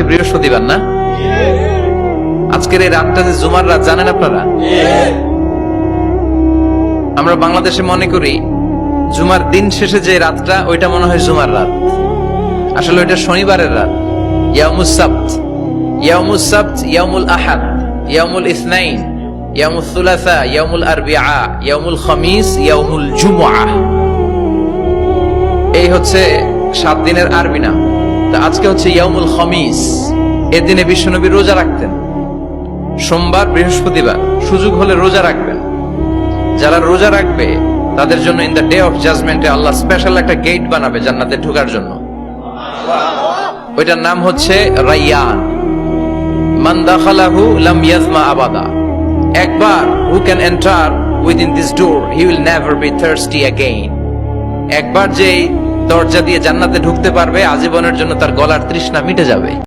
আজকে বৃহস্পতিবার না? আজকের এই রাতটা যে জুমার রাত জানেন আপনারা? আমরা বাংলাদেশে মনে করি জুমার দিন শেষে যে রাতটা ওইটা মনে হয় জুমার রাত, আসলে ওইটা শনিবারের রাত। ইয়াউমুস সাবত, ইয়াউমুস সাবত, ইয়াউমুল আহাদ, ইয়াউমুল ইসনাইন, ইয়াউমুল সুলাসা, ইয়াউমুল আরবিআ, ইয়াউমুল খামিস, ইয়াউমুল জুমআহ। এই হচ্ছে 7 দিনের আরবি নাম। তা আজকে হচ্ছে ইয়াউমুল খামিস। এর দিনে বিশ্বনবী রোজা রাখতেন। সোমবার, বৃহস্পতিবার সুযোগ হলে রোজা রাখবেন। যারা রোজা রাখবে তাদের জন্য ইন দ্য ডে অফ জাজমেন্টে আল্লাহ স্পেশাল একটা গেট বানাবে জান্নাতে ঢোকার জন্য। ওইটার নাম হচ্ছে রাইয়ান। মান দাখালাহু লাম ইয়াজমা আবাদা। একবার who can enter within this door he will never be thirsty again. একবার যে দরজা দিয়ে জান্নাতে ঢুকতে পারবে আজীবনের জন্য তার গলার তৃষ্ণা মিটে যাবে।